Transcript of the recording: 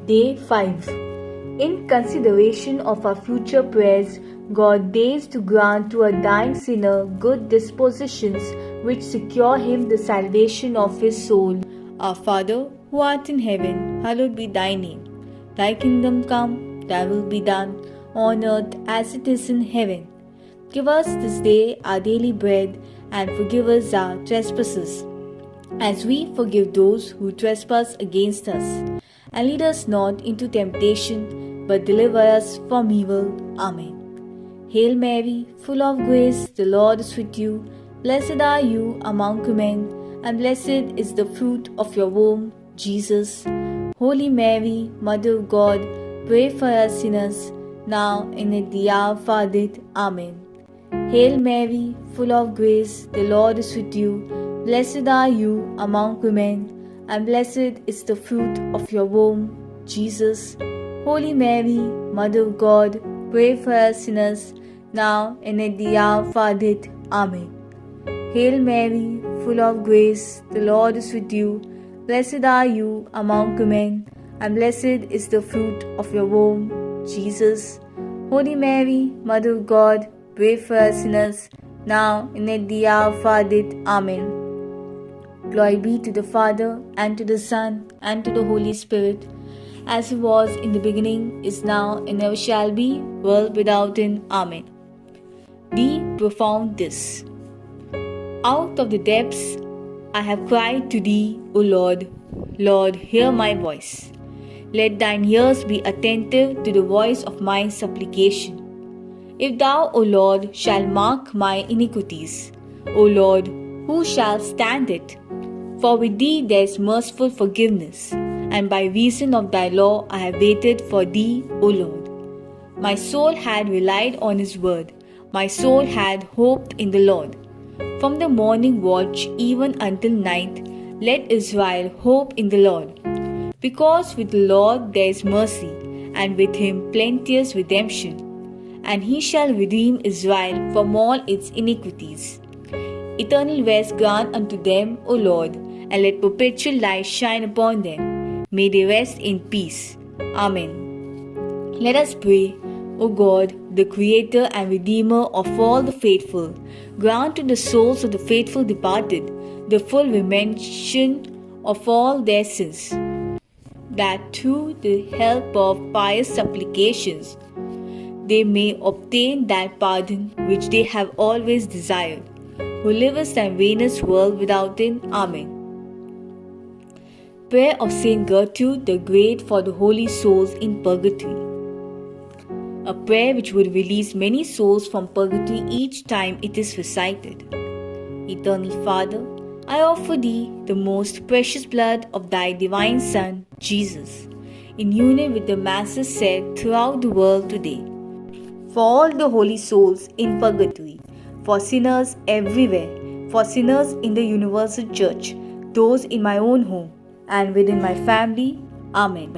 Day 5. In consideration of our future prayers, God deigns to grant to a dying sinner good dispositions which secure him the salvation of his soul. Our Father, who art in heaven, hallowed be thy name. Thy kingdom come, thy will be done, on earth as it is in heaven. Give us this day our daily bread, and forgive us our trespasses, as we forgive those who trespass against us. And lead us not into temptation, but deliver us from evil. Amen. Hail Mary, full of grace, the Lord is with you. Blessed are you among women, and blessed is the fruit of your womb, Jesus. Holy Mary, Mother of God, pray for us sinners, now and at the hour of our death. Amen. Hail Mary, full of grace, the Lord is with you. Blessed are you among women, and blessed is the fruit of your womb, Jesus. Holy Mary, Mother of God, pray for us sinners, now and at the hour of our death. Amen. Hail Mary, full of grace, the Lord is with you. Blessed are you among women, and blessed is the fruit of your womb, Jesus. Holy Mary, Mother of God, pray for us sinners, now and at the hour of our death. Amen. Glory be to the Father, and to the Son, and to the Holy Spirit, as it was in the beginning, is now, and ever shall be, world without end. Amen. The profound this. Out of the depths I have cried to thee, O Lord. Lord, hear my voice. Let thine ears be attentive to the voice of my supplication. If thou, O Lord, shalt mark my iniquities, O Lord, who shall stand it? For with thee there is merciful forgiveness, and by reason of thy law I have waited for thee, O Lord. My soul had relied on his word, my soul had hoped in the Lord. From the morning watch even until night, let Israel hope in the Lord. Because with the Lord there is mercy, and with him plenteous redemption, and he shall redeem Israel from all its iniquities. Eternal rest grant unto them, O Lord, and let perpetual light shine upon them. May they rest in peace. Amen. Let us pray. O God, the Creator and Redeemer of all the faithful, grant to the souls of the faithful departed the full remission of all their sins, that through the help of pious supplications they may obtain that pardon which they have always desired, who livest and reignest world without end. Amen. Prayer of Saint Gertrude the Great for the holy souls in purgatory. A prayer which would release many souls from purgatory each time it is recited. Eternal Father, I offer thee the most precious blood of thy divine Son, Jesus, in union with the masses said throughout the world today, for all the holy souls in purgatory, for sinners everywhere, for sinners in the universal church, those in my own home, and within my family. Amen.